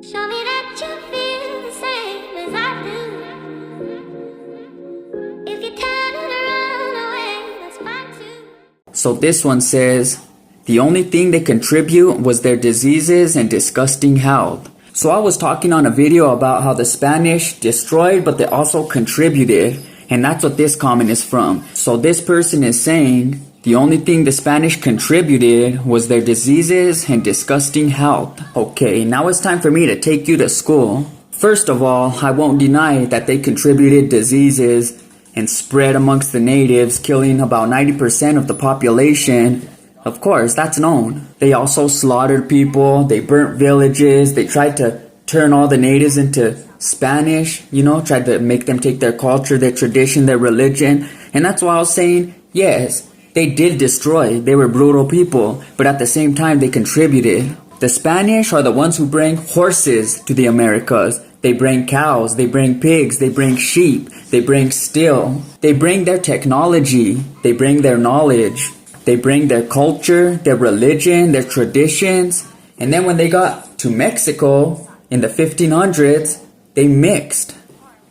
Show me that you feel the same as I do. If you turn it around away, that's fine too. So this one says, the only thing they contribute was their diseases and disgusting health. So I was talking on a video about how the Spanish destroyed, but they also contributed. And that's what this comment is from. So this person is saying, the only thing the Spanish contributed was their diseases and disgusting health. Okay, now it's time for me to take you to school. First of all, I won't deny that they contributed diseases and spread amongst the natives, killing about 90% of the population. Of course, that's known. They also slaughtered people, they burnt villages, they tried to turn all the natives into Spanish, tried to make them take their culture, their tradition, their religion. And that's why I was saying, yes, they did destroy. They were brutal people, but at the same time, they contributed. The Spanish are the ones who bring horses to the Americas. They bring cows, they bring pigs, they bring sheep, they bring steel. They bring their technology, they bring their knowledge, they bring their culture, their religion, their traditions. And then when they got to Mexico in the 1500s, they mixed.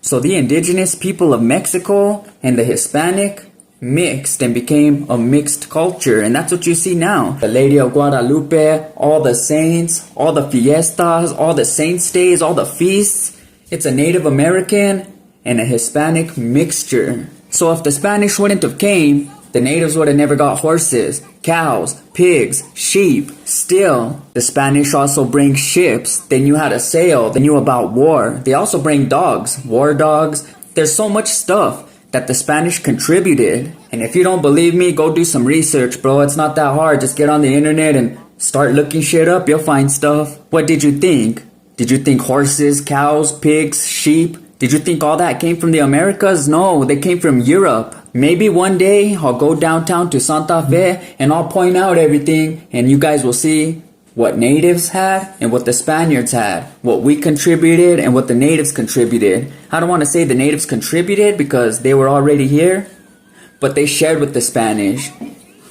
So the indigenous people of Mexico and the Hispanic mixed and became a mixed culture. And that's what you see now. The Lady of Guadalupe, all the saints, all the fiestas, all the saints' days, all the feasts. It's a Native American and a Hispanic mixture. So if the Spanish wouldn't have came, the natives would have never got horses, cows, pigs, sheep. Still, the Spanish also bring ships. They knew how to sail. They knew about war. They also bring dogs, war dogs. There's so much stuff that the Spanish contributed. And if you don't believe me, go do some research, bro. It's not that hard. Just get on the internet and start looking shit up. You'll find stuff. What did you think? Did you think horses, cows, pigs, sheep? Did you think all that came from the Americas? No, they came from Europe. Maybe one day I'll go downtown to Santa Fe and I'll point out everything and you guys will see what natives had and what the Spaniards had, what we contributed and what the natives contributed. I don't want to say the natives contributed because they were already here, but they shared with the Spanish.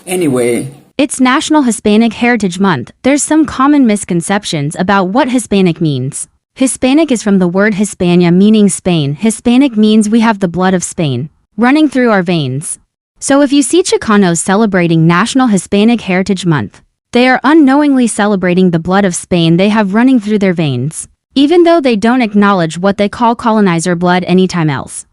Anyway. It's National Hispanic Heritage Month. There's some common misconceptions about what Hispanic means. Hispanic is from the word Hispania, meaning Spain. Hispanic means we have the blood of Spain running through our veins. So if you see Chicanos celebrating National Hispanic Heritage Month, they are unknowingly celebrating the blood of Spain they have running through their veins, even though they don't acknowledge what they call colonizer blood anytime else.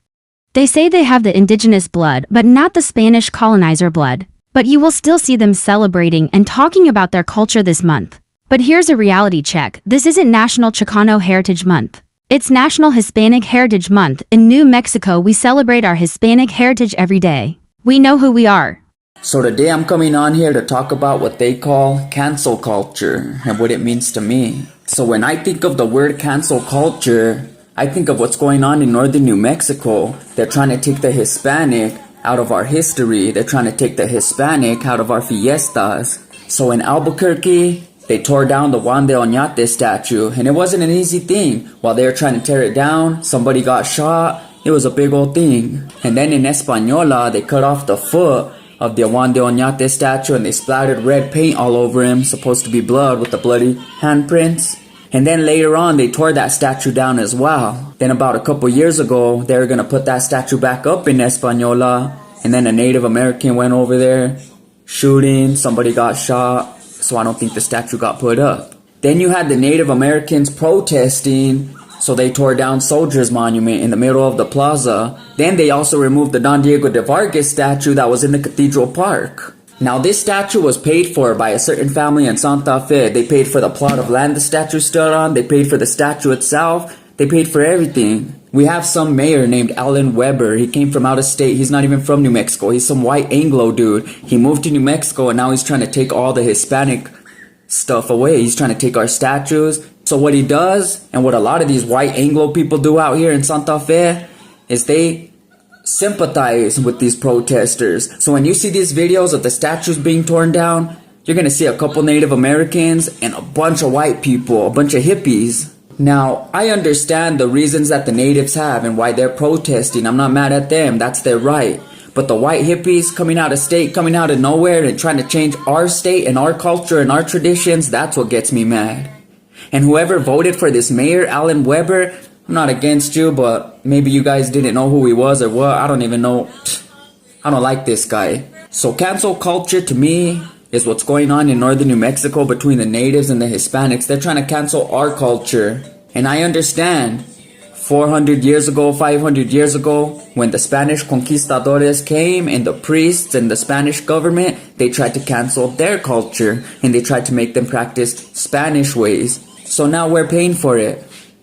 They say they have the indigenous blood but not the Spanish colonizer blood, but you will still see them celebrating and talking about their culture this month. But here's a reality check. This isn't National Chicano Heritage Month. It's National Hispanic Heritage Month. In New Mexico, we celebrate our Hispanic heritage every day. We know who we are. So today I'm coming on here to talk about what they call cancel culture and what it means to me. So when I think of the word cancel culture, I think of what's going on in northern New Mexico. They're trying to take the Hispanic out of our history. They're trying to take the Hispanic out of our fiestas. So in Albuquerque, they tore down the Juan de Oñate statue, and it wasn't an easy thing. While they were trying to tear it down, somebody got shot. It was a big old thing. And then in Española, they cut off the foot of the Juan de Oñate statue and they splattered red paint all over him, supposed to be blood with the bloody handprints. And then later on, they tore that statue down as well. Then about a couple years ago, they were going to put that statue back up in Española. And then a Native American went over there, shooting, somebody got shot. So I don't think the statue got put up. Then you had the Native Americans protesting, so they tore down Soldiers Monument in the middle of the plaza. Then they also removed the Don Diego De Vargas statue that was in the Cathedral Park. Now this statue was paid for by a certain family in Santa Fe. They paid for the plot of land the statue stood on. They paid for the statue itself. They paid for everything. We have some mayor named Alan Weber. He came from out of state. He's not even from New Mexico. He's some white Anglo dude. He moved to New Mexico and now he's trying to take all the Hispanic stuff away. He's trying to take our statues. So what he does, and what a lot of these white Anglo people do out here in Santa Fe, is they sympathize with these protesters. So when you see these videos of the statues being torn down, you're going to see a couple Native Americans and a bunch of white people, a bunch of hippies. Now, I understand the reasons that the natives have and why they're protesting. I'm not mad at them. That's their right. But the white hippies coming out of state, coming out of nowhere and trying to change our state and our culture and our traditions, that's what gets me mad. And whoever voted for this mayor, Alan Weber, I'm not against you, but maybe you guys didn't know who he was or what. I don't even know. I don't like this guy. So cancel culture to me is what's going on in northern New Mexico between the natives and the Hispanics. They're trying to cancel our culture. And I understand 400 years ago, 500 years ago, when the Spanish conquistadores came and the priests and the Spanish government, they tried to cancel their culture and they tried to make them practice Spanish ways. So now we're paying for it.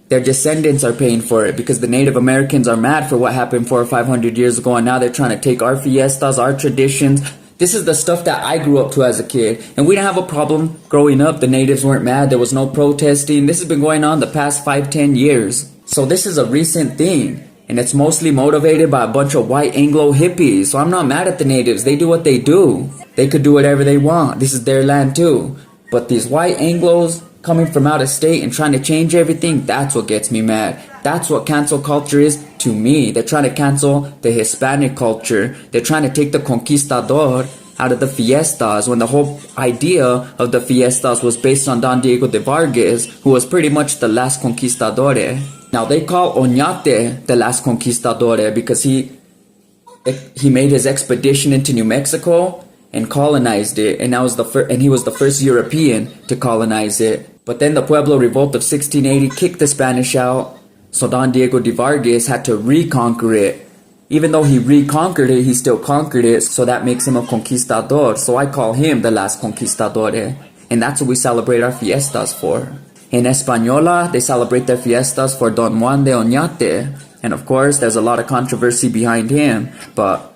Their descendants are paying for it because the Native Americans are mad for what happened 400 or 500 years ago, and now they're trying to take our fiestas, our traditions. This is the stuff that I grew up to as a kid, and we didn't have a problem growing up. The natives weren't mad. There was no protesting. This has been going on the past 5-10 years. So this is a recent thing, and it's mostly motivated by a bunch of white Anglo hippies. So I'm not mad at the natives. They do what they do. They could do whatever they want. This is their land too. But these white Anglos coming from out of state and trying to change everything, that's what gets me mad. That's what cancel culture is to me. They're trying to cancel the Hispanic culture. They're trying to take the conquistador out of the fiestas, when the whole idea of the fiestas was based on Don Diego De Vargas, who was pretty much the last conquistador. Now they call Oñate the last conquistador because he made his expedition into New Mexico and colonized it, and he was the first European to colonize it. But then the Pueblo Revolt of 1680 kicked the Spanish out, so Don Diego de Vargas had to reconquer it. Even though he reconquered it, he still conquered it, so that makes him a conquistador. So I call him the last conquistador, and that's what we celebrate our fiestas for. In Española, they celebrate their fiestas for Don Juan de Oñate, and of course, there's a lot of controversy behind him, but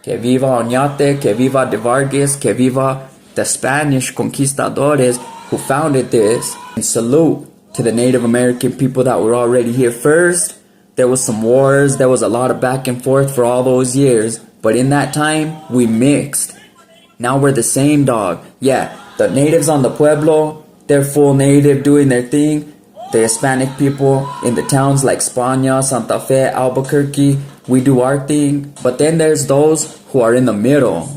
que viva Oñate, que viva De Vargas, que viva the Spanish conquistadores who founded this. And salute to the Native American people that were already here first. There was some wars, there was a lot of back and forth for all those years, but in that time, we mixed. Now we're the same, dog. Yeah, the natives on the Pueblo, they're full native doing their thing. The Hispanic people in the towns like España, Santa Fe, Albuquerque, we do our thing. But then there's those who are in the middle.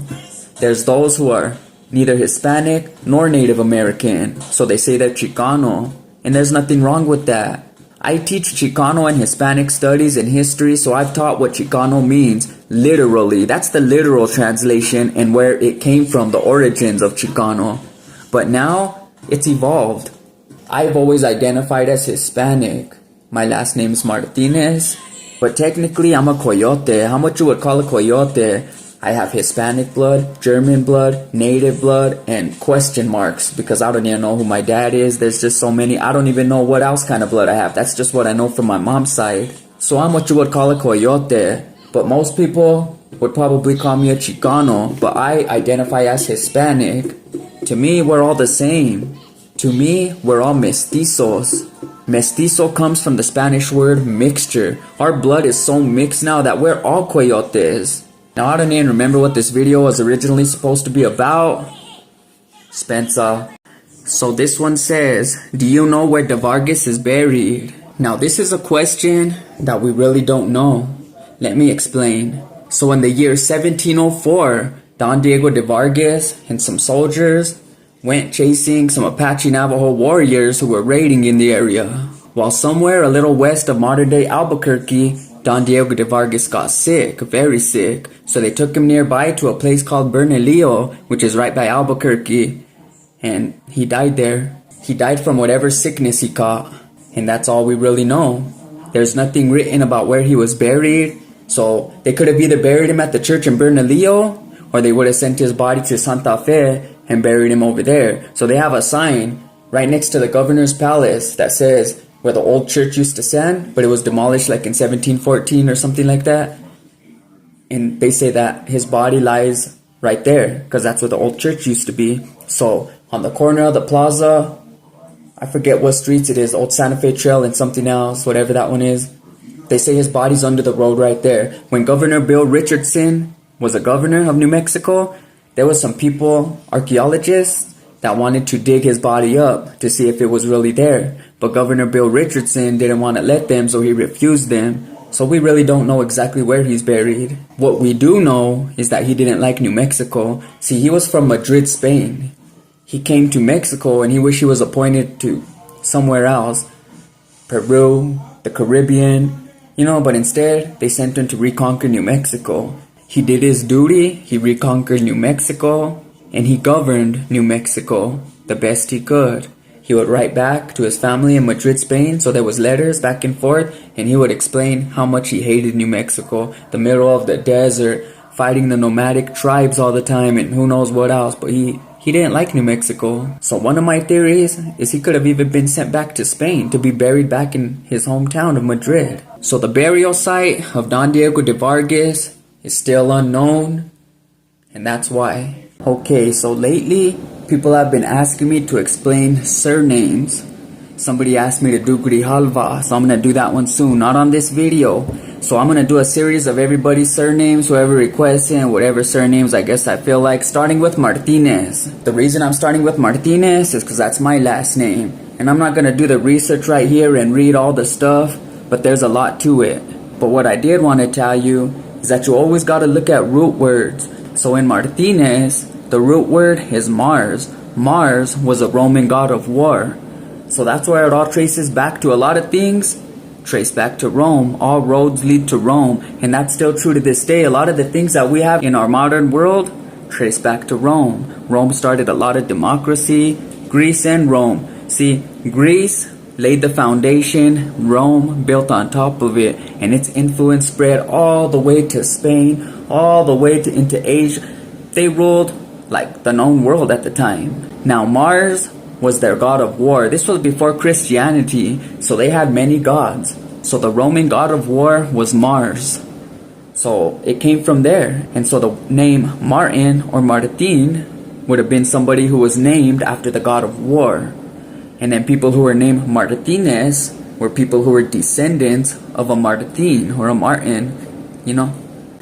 There's those who are neither Hispanic nor Native American. So they say they're Chicano. And there's nothing wrong with that. I teach Chicano and Hispanic studies and history, so I've taught what Chicano means literally. That's the literal translation and where it came from, the origins of Chicano. But now, it's evolved. I've always identified as Hispanic. My last name is Martinez, but technically I'm a coyote. How much you would call a coyote? I have Hispanic blood, German blood, native blood, and question marks because I don't even know who my dad is. There's just so many. I don't even know what else kind of blood I have. That's just what I know from my mom's side. So I'm what you would call a coyote, but most people would probably call me a Chicano, but I identify as Hispanic. To me, we're all the same. To me, we're all mestizos. Mestizo comes from the Spanish word mixture. Our blood is so mixed now that we're all coyotes. Now, I don't even remember what this video was originally supposed to be about. Spencer. So this one says, do you know where De Vargas is buried? Now, this is a question that we really don't know. Let me explain. So in the year 1704, Don Diego De Vargas and some soldiers went chasing some Apache Navajo warriors who were raiding in the area. While somewhere a little west of modern-day Albuquerque, Don Diego de Vargas got sick, very sick, so they took him nearby to a place called Bernalillo, which is right by Albuquerque, and he died there. He died from whatever sickness he caught, and that's all we really know. There's nothing written about where he was buried, so they could have either buried him at the church in Bernalillo, or they would have sent his body to Santa Fe and buried him over there. So they have a sign right next to the governor's palace that says where the old church used to stand, but it was demolished like in 1714 or something like that. And they say that his body lies right there because that's where the old church used to be. So on the corner of the plaza, I forget what streets it is, Old Santa Fe Trail and something else, whatever that one is. They say his body's under the road right there. When Governor Bill Richardson was a governor of New Mexico, there was some people, archaeologists, that wanted to dig his body up to see if it was really there. But Governor Bill Richardson didn't want to let them, so he refused them. So we really don't know exactly where he's buried. What we do know is that he didn't like New Mexico. See, he was from Madrid, Spain. He came to Mexico and he wished he was appointed to somewhere else, Peru, the Caribbean, but instead they sent him to reconquer New Mexico. He did his duty, he reconquered New Mexico, and he governed New Mexico the best he could. He would write back to his family in Madrid, Spain, so there was letters back and forth, and he would explain how much he hated New Mexico, the middle of the desert, fighting the nomadic tribes all the time, and who knows what else, but he didn't like New Mexico. So one of my theories is he could have even been sent back to Spain to be buried back in his hometown of Madrid. So the burial site of Don Diego De Vargas is still unknown, and that's why. Okay, so lately, people have been asking me to explain surnames. Somebody asked me to do Grijalva, so I'm going to do that one soon, not on this video. So I'm going to do a series of everybody's surnames, whoever requests it, whatever surnames I guess I feel like, starting with Martinez. The reason I'm starting with Martinez is because that's my last name. And I'm not going to do the research right here and read all the stuff, but there's a lot to it. But what I did want to tell you is that you always got to look at root words. So in Martinez, the root word is Mars. Mars was a Roman god of war. So that's where it all traces back to. A lot of things trace back to Rome. All roads lead to Rome. And that's still true to this day. A lot of the things that we have in our modern world trace back to Rome. Rome started a lot of democracy. Greece and Rome. See, Greece laid the foundation. Rome built on top of it. And its influence spread all the way to Spain, all the way into Asia. They ruled like the known world at the time. Now Mars was their god of war. This was before Christianity, so they had many gods. So the Roman god of war was Mars. So it came from there. And so the name Martin or Martin would have been somebody who was named after the god of war. And then people who were named Martinez were people who were descendants of a Martin or a Martin,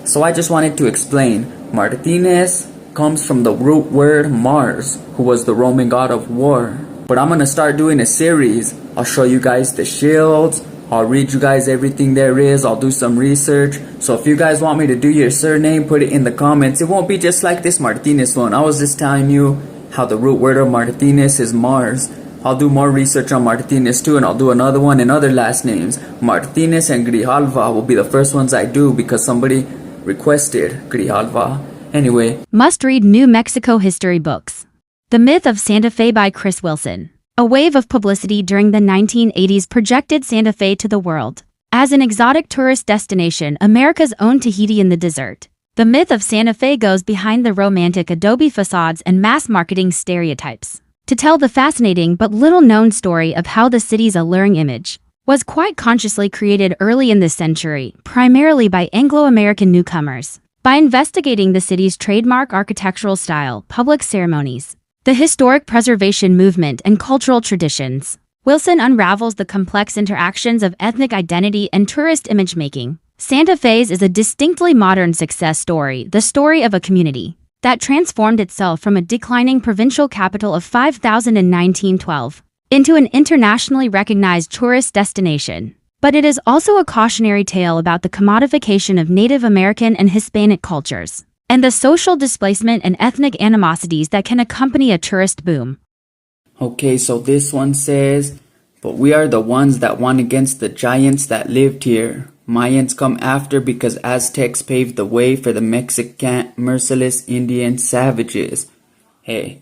So I just wanted to explain. Martinez comes from the root word Mars, who was the Roman god of war. But I'm going to start doing a series. I'll show you guys the shields. I'll read you guys everything there is. I'll do some research. So if you guys want me to do your surname, put it in the comments. It won't be just like this Martinez one. I was just telling you how the root word of Martinez is Mars. I'll do more research on Martinez too, and I'll do another one in other last names. Martinez and Grijalva will be the first ones I do because somebody requested Grijalva. Anyway. Must read New Mexico history books. The Myth of Santa Fe by Chris Wilson. A wave of publicity during the 1980s projected Santa Fe to the world as an exotic tourist destination, America's own Tahiti in the desert. The myth of Santa Fe goes behind the romantic adobe facades and mass marketing stereotypes to tell the fascinating but little-known story of how the city's alluring image was quite consciously created early in this century, primarily by Anglo-American newcomers. By investigating the city's trademark architectural style, public ceremonies, the historic preservation movement, and cultural traditions, Wilson unravels the complex interactions of ethnic identity and tourist image-making. Santa Fe's is a distinctly modern success story, the story of a community that transformed itself from a declining provincial capital of 5,000 in 1912 into an internationally recognized tourist destination. But it is also a cautionary tale about the commodification of Native American and Hispanic cultures, and the social displacement and ethnic animosities that can accompany a tourist boom. Okay, so this one says, but we are the ones that won against the giants that lived here. Mayans come after because Aztecs paved the way for the Mexican merciless Indian savages. Hey,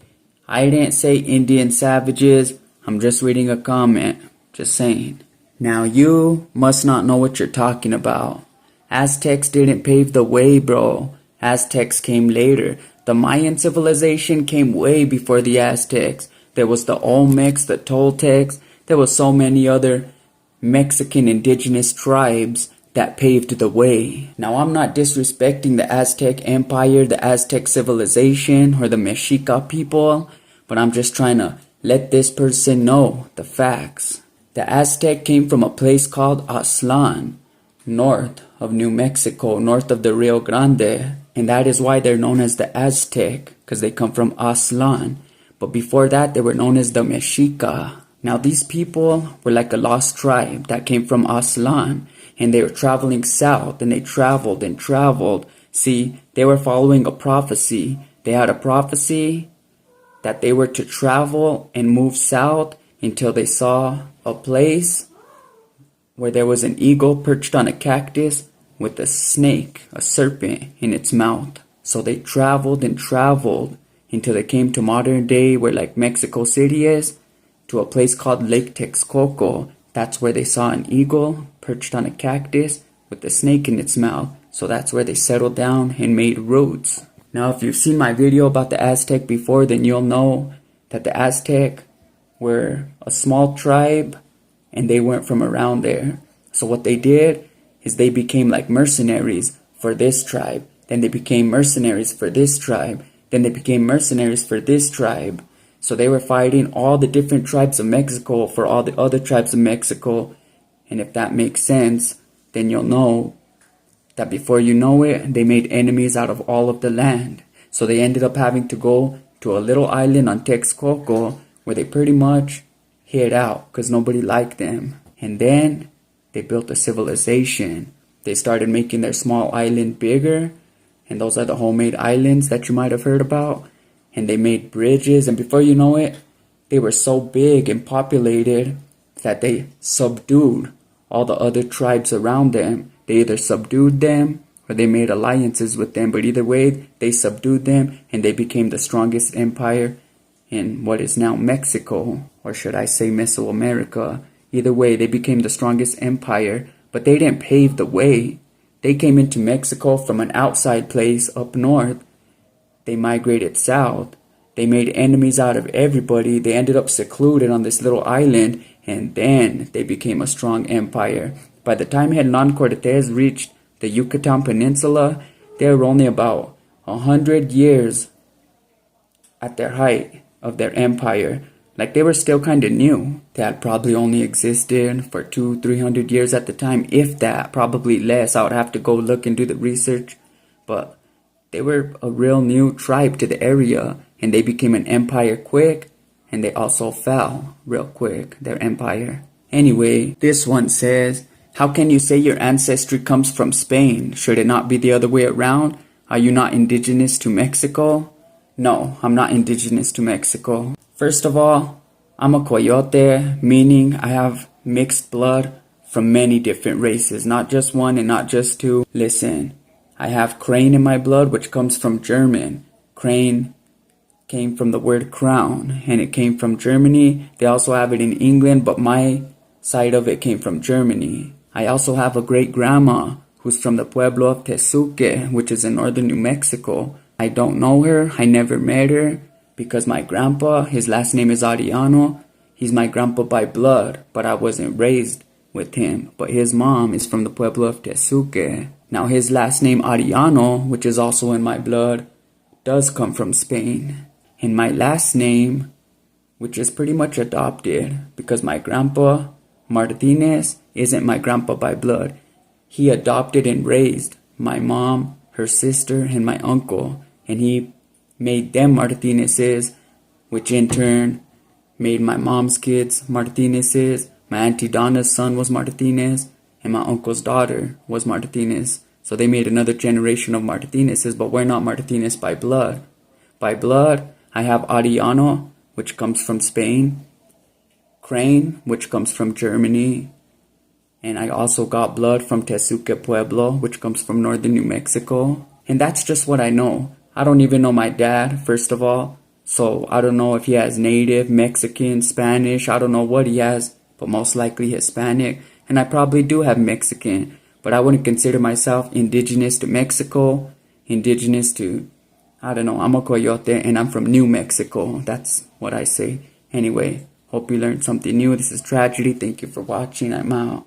I didn't say Indian savages. I'm just reading a comment. Just saying. Now you must not know what you're talking about. Aztecs didn't pave the way, bro. Aztecs came later. The Mayan civilization came way before the Aztecs. There was the Olmecs, the Toltecs. There was so many other Mexican indigenous tribes that paved the way. Now I'm not disrespecting the Aztec Empire, the Aztec civilization, or the Mexica people, but I'm just trying to let this person know the facts. The Aztec came from a place called Aztlan, north of New Mexico, north of the Rio Grande, and that is why they're known as the Aztec, because they come from Aztlan. But before that, they were known as the Mexica. Now these people were like a lost tribe that came from Aztlan, and they were traveling south, and they traveled and traveled. See, they were following a prophecy. They had a prophecy that they were to travel and move south until they saw a place where there was an eagle perched on a cactus with a snake, a serpent, in its mouth. So they traveled and traveled until they came to modern day where like Mexico City is, to a place called Lake Texcoco. That's where they saw an eagle perched on a cactus with a snake in its mouth. So that's where they settled down and made roads. Now if you've seen my video about the Aztec before, then you'll know that the Aztec were a small tribe and they weren't from around there. So what they did is they became like mercenaries for this tribe. Then they became mercenaries for this tribe. Then they became mercenaries for this tribe. So they were fighting all the different tribes of Mexico for all the other tribes of Mexico. And if that makes sense, then you'll know that before you know it, they made enemies out of all of the land. So they ended up having to go to a little island on Texcoco where they pretty much hid out because nobody liked them. And then they built a civilization. They started making their small island bigger. And those are the homemade islands that you might have heard about. And they made bridges, and before you know it, they were so big and populated that they subdued all the other tribes around them. They either subdued them or they made alliances with them, but either way, they subdued them and they became the strongest empire in what is now Mexico, or should I say Mesoamerica. Either way, they became the strongest empire, but they didn't pave the way. They came into Mexico from an outside place up north. They migrated south. They made enemies out of everybody. They ended up secluded on this little island, and then they became a strong empire. By the time Hernán Cortés reached the Yucatan Peninsula, they were only about 100 years at their height of their empire. Like they were still kind of new. They had probably only existed for 200-300 years at the time, if that, probably less. I would have to go look and do the research, but they were a real new tribe to the area, and they became an empire quick, and they also fell real quick, their empire. Anyway, this one says, how can you say your ancestry comes from Spain? Should it not be the other way around? Are you not indigenous to Mexico? No, I'm not indigenous to Mexico. First of all, I'm a coyote, meaning I have mixed blood from many different races, not just one and not just two. Listen, I have crane in my blood, which comes from German. Crane came from the word crown, and it came from Germany. They also have it in England, but my side of it came from Germany. I also have a great-grandma who's from the pueblo of Tezuque, which is in northern New Mexico. I don't know her. I never met her because my grandpa, his last name is Ariano. He's my grandpa by blood, but I wasn't raised with him. But his mom is from the pueblo of Tezuque. Now his last name Ariano, which is also in my blood, does come from Spain. And my last name, which is pretty much adopted because my grandpa, Martinez, isn't my grandpa by blood. He adopted and raised my mom, her sister, and my uncle. And he made them Martinezes, which in turn made my mom's kids Martinezes. My Auntie Donna's son was Martinez, and my uncle's daughter was Martinez. So they made another generation of Martinezes, but we're not Martinez by blood. By blood, I have Ariano, which comes from Spain, Crane, which comes from Germany, and I also got blood from Tezuque Pueblo, which comes from northern New Mexico. And that's just what I know. I don't even know my dad, first of all, so I don't know if he has native, Mexican, Spanish, I don't know what he has, but most likely Hispanic, and I probably do have Mexican, but I wouldn't consider myself indigenous to Mexico, indigenous to, I don't know, I'm a coyote and I'm from New Mexico. That's what I say. Anyway, hope you learned something new. This is Trajity. Thank you for watching. I'm out.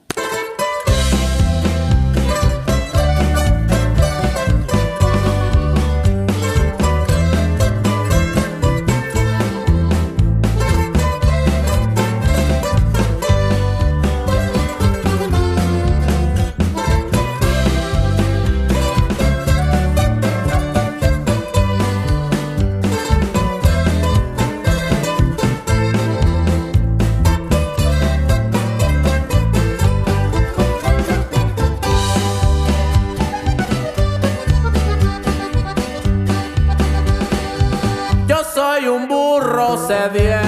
Soy un burro sediento.